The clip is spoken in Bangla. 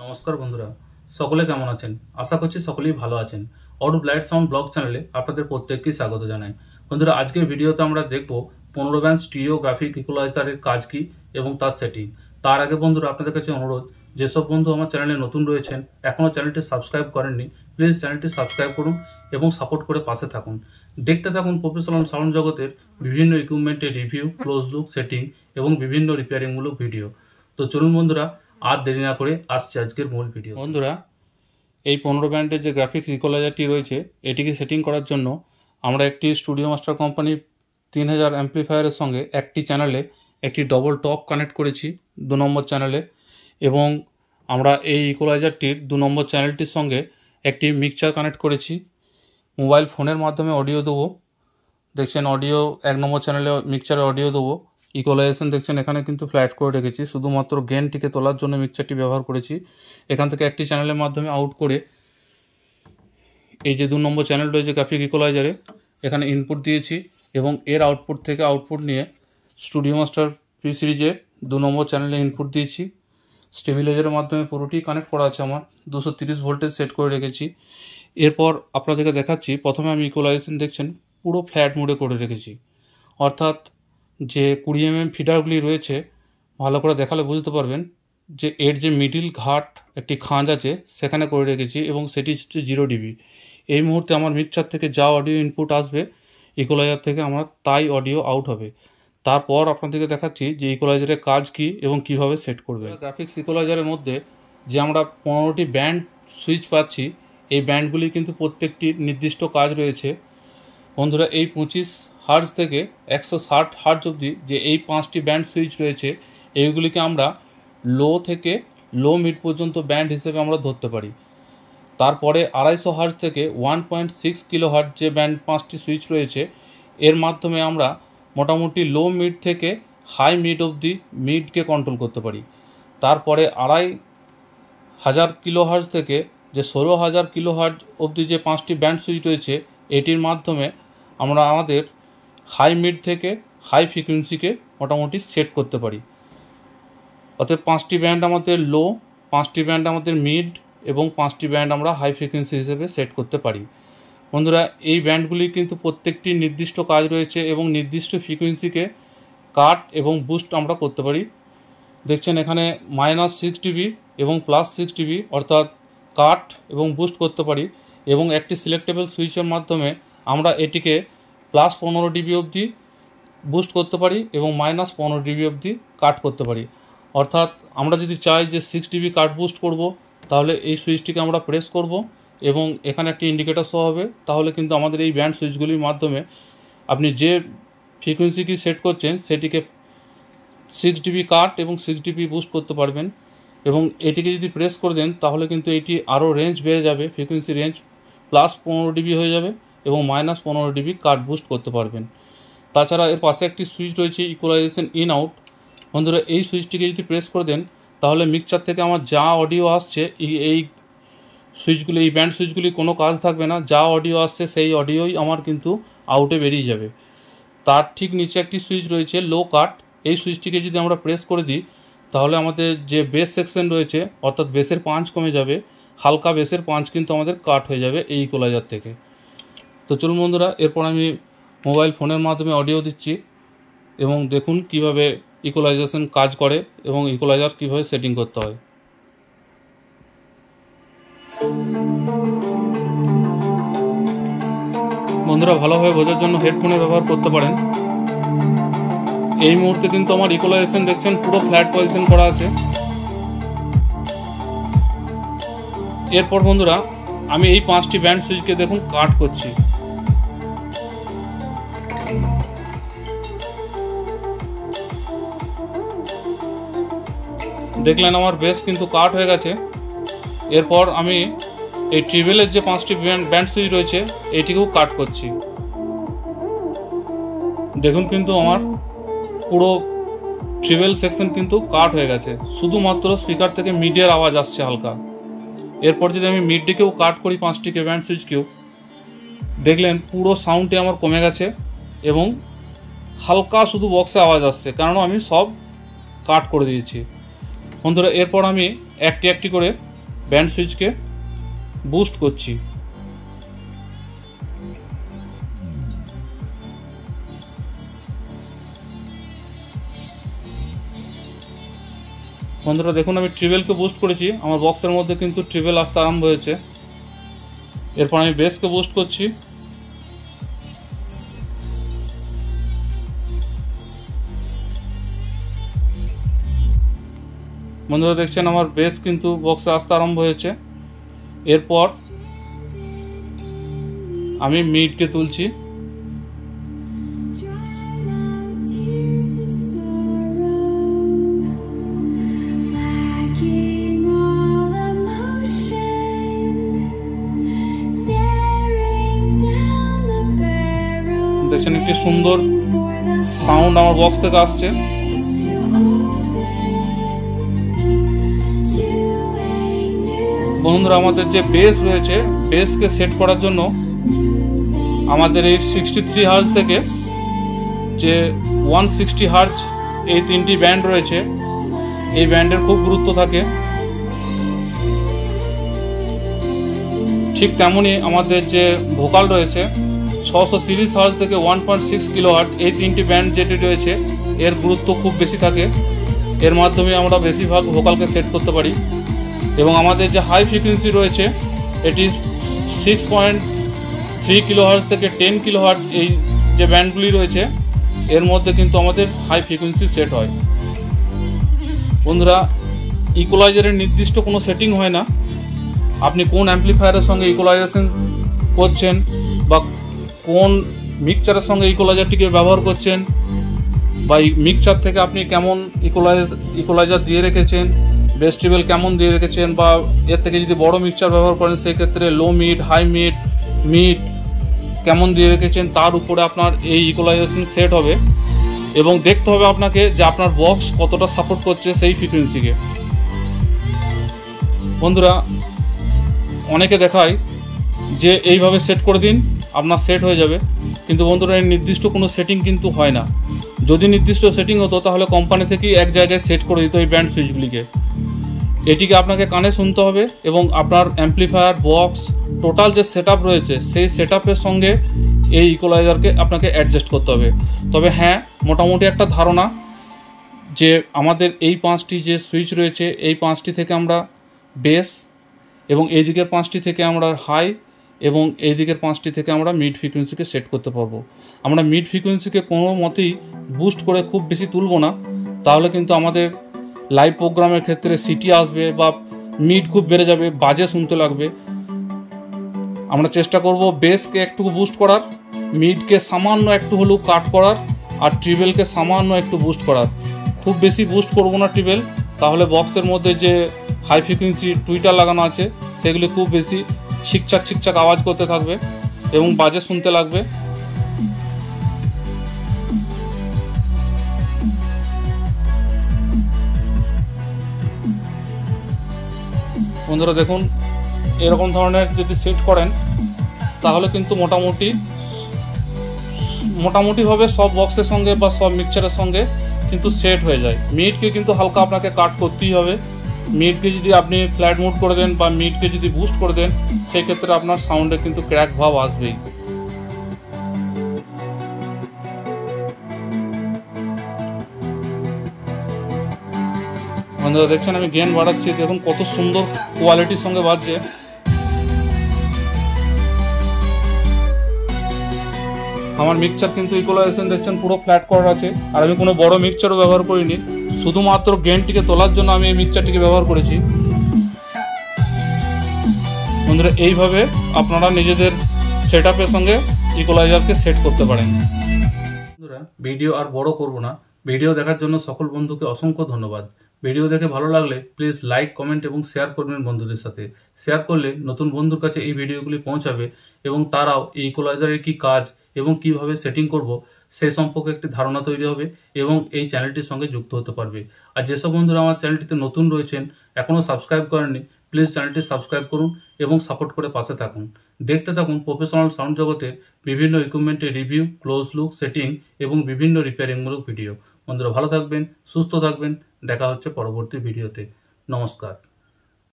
নমস্কার বন্ধুরা, সকলে কেমন আছেন? আশা করছি সকলেই ভালো আছেন। অডুপ লাইট সাউন্ড ব্লগ চ্যানেলে আপনাদের প্রত্যেককে স্বাগত জানাই। বন্ধুরা, আজকের ভিডিওতে আমরা দেখব 15 ব্যান্ড স্টিরিও গ্রাফিক ইকুয়ালাইজারের কাজ কি এবং তার সেটিং। তার আগে বন্ধুরা, আপনাদের কাছে অনুরোধ, যেসব বন্ধু আমার চ্যানেলে নতুন রয়েছেন, এখনও চ্যানেলটি সাবস্ক্রাইব করেননি, প্লিজ চ্যানেলটি সাবস্ক্রাইব করুন এবং সাপোর্ট করে পাশে থাকুন। দেখতে থাকুন প্রফেশনাল সাউন্ড জগতের বিভিন্ন ইকুইপমেন্টের রিভিউ, ক্লোজ লুক, সেটিং এবং বিভিন্ন রিপেয়ারিংমূলক ভিডিও। তো চলুন বন্ধুরা, আর দেরি না করে আসছে আজকের মূল ভিডিও। বন্ধুরা, এই 15 ব্যান্ডের যে গ্রাফিক্স ইকুয়ালাইজারটি রয়েছে, এটিকে সেটিং করার জন্য আমরা একটি স্টুডিও মাস্টার কোম্পানির 3000 অ্যাম্প্লিফায়ারের সঙ্গে একটি চ্যানেলে একটি ডবল টপ কানেক্ট করেছি 2 নম্বর চ্যানেলে, এবং আমরা এই ইকুয়ালাইজারটির 2 নম্বর চ্যানেলটির সঙ্গে একটি মিক্সচার কানেক্ট করেছি। মোবাইল ফোনের মাধ্যমে অডিও দেবো, দেখছেন অডিও 1 নম্বর চ্যানেলে মিক্সচারে অডিও দেবো। ইকুয়ালাইজেশন দেখছেন এখানে কিন্তু ফ্ল্যাট করে রেখেছি, শুধুমাত্র গেনটিকে তোলার জন্য মিক্সচারটি ব্যবহার করেছি। এখান থেকে একটি চ্যানেলের মাধ্যমে আউট করে এই যে 2 নম্বর চ্যানেল রয়েছে গ্রাফিক ইকুয়ালাইজারে, এখানে ইনপুট দিয়েছি এবং এর আউটপুট থেকে আউটপুট নিয়ে স্টুডিও মাস্টার পি সিরিজের 2 নম্বর চ্যানেলে ইনপুট দিয়েছি। স্টেবিলাইজারের মাধ্যমে পুরোটি কানেক্ট করা আছে, আমার 230 ভোল্টেজ সেট করে রেখেছি। এরপর আপনাদেরকে দেখাচ্ছি, প্রথমে আমি ইকুয়ালাইজেশন দেখছেন পুরো ফ্ল্যাট মোডে করে রেখেছি, অর্থাৎ যে 20 mm ফিডারগুলি রয়েছে, ভালো করে দেখালে বুঝতে পারবেন যে এর যে মিডিল ঘাট একটি খাঁজ আছে সেখানে করে রেখেছি এবং সেটি হচ্ছে 0 dB। এই মুহূর্তে আমার মিক্সচার থেকে যা অডিও ইনপুট আসবে ইকুয়ালাইজার থেকে আমার তাই অডিও আউট হবে। তারপর আপনাদেরকে দেখাচ্ছি যে ইকুয়ালাইজারের কাজ কি এবং কিভাবে সেট করবে। গ্রাফিক্স ইকুয়ালাইজারের মধ্যে যে আমরা 15টি ব্যান্ড সুইচ পাচ্ছি, এই ব্যান্ডগুলি কিন্তু প্রত্যেকটি নির্দিষ্ট কাজ রয়েছে। বন্ধুরা, এই 25 হার্জ থেকে 160 হার্জ অবধি যে এই 5টি ব্যান্ড সুইচ রয়েছে, এইগুলিকে আমরা লো থেকে লো মিড পর্যন্ত ব্যান্ড হিসেবে আমরা ধরতে পারি। তারপরে 250 হার্জ থেকে 1.6 কিলো হার্জ যে ব্যান্ড 5টি সুইচ রয়েছে, এর মাধ্যমে আমরা মোটামুটি লো মিড থেকে হাই মিড অবধি মিডকে কন্ট্রোল করতে পারি। তারপরে 2500 কিলো হার্জ থেকে যে 16000 কিলো হার্জ অবধি যে 5টি ব্যান্ড সুইচ রয়েছে, এটির মাধ্যমে আমরা আমাদের হাই মিড থেকে হাই ফ্রিকোয়েন্সিকে মোটামুটি সেট করতে পারি। অর্থাৎ 5টি ব্যান্ড আমাদের লো, 5টি ব্যান্ড আমাদের মিড এবং 5টি ব্যান্ড আমরা হাই ফ্রিকোয়েন্সি হিসেবে সেট করতে পারি। বন্ধুরা, এই ব্যান্ডগুলি কিন্তু প্রত্যেকটি নির্দিষ্ট কাজ রয়েছে এবং নির্দিষ্ট ফ্রিকোয়েন্সিকে কাট এবং বুস্ট আমরা করতে পারি। দেখছেন এখানে -6 dB এবং +6 dB অর্থাৎ কাট এবং বুস্ট করতে পারি, এবং একটি সিলেক্টেবল সুইচের মাধ্যমে আমরা এটিকে +15 dB অবধি বুস্ট করতে পারি এবং -15 dB অবধি কাট করতে পারি। অর্থাৎ আমরা যদি চাই যে 6 dB কাট বুস্ট করব, তাহলে এই সুইচটিকে আমরা প্রেস করব এবং এখানে একটি ইন্ডিকেটর শো হবে, তাহলে কিন্তু আমাদের এই ব্যান্ড সুইচগুলির মাধ্যমে আপনি যে ফ্রিকোয়েন্সি কি সেট করছেন সেটিকে 6 dB কাট এবং 6 dB বুস্ট করতে পারবেন। এবং এটিকে যদি প্রেস করে দেন, তাহলে কিন্তু এটি আরও রেঞ্জ বেড়ে যাবে, ফ্রিকোয়েন্সি রেঞ্জ +15 dB হয়ে যাবে এবং -15 dB কাট বুস্ট করতে পারবেন। তাছাড়া এর পাশে একটি সুইচ রয়েছে ইকুয়ালাইজেশন ইন আউট। বন্ধুরা, এই সুইচটিকে যদি প্রেস করে দেন, তাহলে মিক্সচার থেকে আমার যা অডিও আসছে, এই সুইচগুলি, এই ব্যান্ড সুইচগুলি কোনো কাজ থাকবে না, যা অডিও আসছে সেই অডিওই আমার কিন্তু আউটে বেরিয়ে যাবে। তার ঠিক নিচে একটি সুইচ রয়েছে লো কাট। এই সুইচটিকে যদি আমরা প্রেস করে দিই, তাহলে আমাদের যে বেস সেকশন রয়েছে, অর্থাৎ বেসের পাঞ্চ কমে যাবে, হালকা বেসের পাঞ্চ কিন্তু আমাদের কাট হয়ে যাবে এই ইকুয়ালাইজার থেকে। তো চলুন বন্ধুরা, এরপর আমি মোবাইল ফোনের মাধ্যমে অডিও দিচ্ছি এবং দেখুন কিভাবে ইকুয়ালাইজেশন কাজ করে এবং ইকুয়ালাইজার কীভাবে সেটিং করতে হয়। বন্ধুরা, ভালোভাবে বোঝার জন্য হেডফোনে ব্যবহার করতে পারেন। এই মুহূর্তে কিন্তু আমার ইকুয়ালাইজেশন দেখছেন পুরো ফ্ল্যাট পজিশন করা আছে। এরপর বন্ধুরা, আমি এই 5টি ব্যান্ড সুইচকে দেখুন কাট করছি। দেখলেন আমার বেস কিন্তু কাট হয়ে গেছে। এরপর আমি এই ট্রিবেলের যে 5টি ব্যান্ড সুইচ রয়েছে, এটিকেও কাট করছি। দেখুন কিন্তু আমার পুরো ট্রিবেল সেকশন কিন্তু কাট হয়ে গেছে, শুধুমাত্র স্পিকার থেকে মিডিয়ার আওয়াজ আসছে হালকা। এরপর যদি আমি মিডটিকেও কাট করি, 5টিকে ব্যান্ড সুইচকেও, দেখলেন পুরো সাউন্ডটি আমার কমে গেছে এবং হালকা শুধু বক্সে আওয়াজ আসছে, কারণ আমি সব কাট করে দিয়েছি। বন্ধুরা, এরপর আমি একটি একটি করে ব্যান্ড সুইচকে বুস্ট করছি। বন্ধুরা দেখুন, আমি ট্রিবেলকে বুস্ট করেছি, আমার বক্সের মধ্যে কিন্তু ট্রিবেল আসতে আরম্ভ হয়েছে। এরপর আমি বেসকে বুস্ট করছি। বন্ধুরা দেখছেন আমার বেস কিন্তু বক্সে আসতে আরম্ভ হয়েছে। এরপর আমি মিডকে তুলছি। দেখছেন একটি সুন্দর সাউন্ড আমার বক্স থেকে আসছে। বন্ধুরা আমাদের যে বেস রয়েছে, বেসকে সেট করার জন্য আমাদের এই 63 হার্জ থেকে যে 160 হার্জ এই তিনটি ব্যান্ড রয়েছে, এই ব্যান্ডের খুব গুরুত্ব থাকে। ঠিক তেমনই আমাদের যে ভোকাল রয়েছে 630 হার্জ থেকে 1.6 কিলোহার্ট এই তিনটি ব্যান্ড যেটি রয়েছে এর গুরুত্ব খুব বেশি থাকে। এর মাধ্যমে আমরা বেশিরভাগ ভোকালকে সেট করতে পারি। এবং আমাদের যে হাই ফ্রিকোয়েন্সি রয়েছে এটি 6.3 কিলোহার্জ থেকে 10 কিলোহার্জ এই যে ব্যান্ডগুলি রয়েছে এর মধ্যে কিন্তু আমাদের হাই ফ্রিকোয়েন্সি সেট হয়। বন্ধুরা ইকুয়ালাইজারের নির্দিষ্ট কোনো সেটিং হয় না। আপনি কোন অ্যাম্পলিফায়ারের সঙ্গে ইকুয়ালাইজেশন করছেন বা কোন মিক্সচারের সঙ্গে ইকুয়ালাইজারটিকে ব্যবহার করছেন বা মিক্সচার থেকে আপনি কেমন ইকুয়ালাইজার দিয়ে রেখেছেন, বেস ট্রিবেল কেমন দিয়ে রেখেছেন, বা এর থেকে যদি বড় মিক্সচার ব্যবহার করেন সেই ক্ষেত্রে low mid, high mid, mid কেমন দিয়ে রেখেছেন তার উপরে আপনার এই ইকুয়ালাইজেশন সেট হবে। এবং দেখতে হবে আপনাকে যে আপনার বক্স কতটা সাপোর্ট করছে সেই ফ্রিকোয়েন্সিকে। বন্ধুরা অনেকে দেখায় যে এইভাবে সেট করে দিন আপনার সেট হয়ে যাবে, কিন্তু বন্ধুরা এর নির্দিষ্ট কোনো সেটিং কিন্তু হয় না। যদি নির্দিষ্ট সেটিং হতো তাহলে কোম্পানি থেকেই এক জায়গায় সেট করে দিত এই ব্যান্ড সুইচগুলিকে। এটিকে আপনাকে কানে শুনতে হবে এবং আপনার অ্যাম্পলিফায়ার, বক্স, টোটাল যে সেট রয়েছে সেই সেট সঙ্গে এই ইকুয়ালাইজারকে আপনাকে অ্যাডজাস্ট করতে হবে। তবে হ্যাঁ, মোটামুটি একটা ধারণা যে আমাদের এই 5টি যে সুইচ রয়েছে এই 5টি থেকে আমরা বেস, এবং এই দিকের 5টি থেকে আমরা হাই, এবং এই দিকের 5টি থেকে আমরা মিড ফ্রিকোয়েন্সিকে সেট করতে পারবো। আমরা মিড ফ্রিকোয়েন্সিকে কোনো মতেই বুস্ট করে খুব বেশি তুলব না, তাহলে কিন্তু আমাদের লাইভ প্রোগ্রামের ক্ষেত্রে সিটি আসবে বা মিড খুব বেড়ে যাবে, বাজে শুনতে লাগবে। আমরা চেষ্টা করব বেসকে একটু বুস্ট করার, মিডকে সামান্য একটু হলেও কাট করার, আর ট্রিবেলকে সামান্য একটু বুস্ট করার। খুব বেশি বুস্ট করব না ট্রিবেল, তাহলে বক্সের মধ্যে যে হাই ফ্রিকোয়েন্সি টুইটার লাগানো আছে সেগুলি খুব বেশি ছিকচাক ছিকচাক আওয়াজ করতে থাকবে এবং বাজে শুনতে লাগবে। বন্ধুরা দেখুন, এরকম ধরনের যদি সেট করেন তাহলে কিন্তু মোটামুটিভাবে সব বক্সের সঙ্গে বা সব মিক্সচারের সঙ্গে কিন্তু সেট হয়ে যায়। মিডকে কিন্তু হালকা আপনাকে কাট করতেই হবে। মিডকে যদি আপনি ফ্ল্যাট মুড করে দেন বা মিডকে যদি বুস্ট করে দেন সেক্ষেত্রে আপনার সাউন্ডে কিন্তু ক্র্যাক ভাব আসবেই। বন্ধুরা দেখছেন আমি গেন বাড়াচ্ছি, দেখুন কত সুন্দর কোয়ালিটির সঙ্গে বাজছে। আমার মিক্সচার কিন্তু ইকুয়ালাইজেশন দেখছেন পুরো ফ্ল্যাট করা আছে, আর আমি কোনো বড় মিক্সচারও ব্যবহার করিনি, শুধুমাত্র গেনটিকে তোলার জন্য আমি এই মিক্সচারটিকে ব্যবহার করেছি। বন্ধুরা এইভাবে আপনারা নিজেদের সেটআপের সঙ্গে ইকুয়ালাইজারকে সেট করতে পারেন। বন্ধুরা ভিডিও আর বড় করব না, ভিডিও দেখার জন্য সকল বন্ধুকে অসংখ্য ধন্যবাদ। ভিডিও দেখে ভালো লাগলে প্লিজ লাইক, কমেন্ট এবং শেয়ার করবেন বন্ধুদের সাথে। শেয়ার করলে নতুন বন্ধুর কাছে এই ভিডিওগুলি পৌঁছাবে এবং তারাও এই ইকুয়ালাইজারের কী কাজ এবং কিভাবে সেটিং করব সেই সম্পর্কে একটি ধারণা তৈরি হবে এবং এই চ্যানেলটির সঙ্গে যুক্ত হতে পারবে। আর যেসব বন্ধুরা আমার চ্যানেলটিতে নতুন রয়েছেন, এখনও সাবস্ক্রাইব করেননি, প্লিজ চ্যানেলটি সাবস্ক্রাইব করুন এবং সাপোর্ট করে পাশে থাকুন। দেখতে থাকুন প্রফেশনাল সাউন্ড জগতে বিভিন্ন ইকুইপমেন্টের রিভিউ, ক্লোজ লুক, সেটিং এবং বিভিন্ন রিপেয়ারিংমূলক ভিডিও। বন্ধুরা ভালো থাকবেন, সুস্থ থাকবেন, দেখা হচ্ছে পরবর্তী ভিডিওতে। নমস্কার।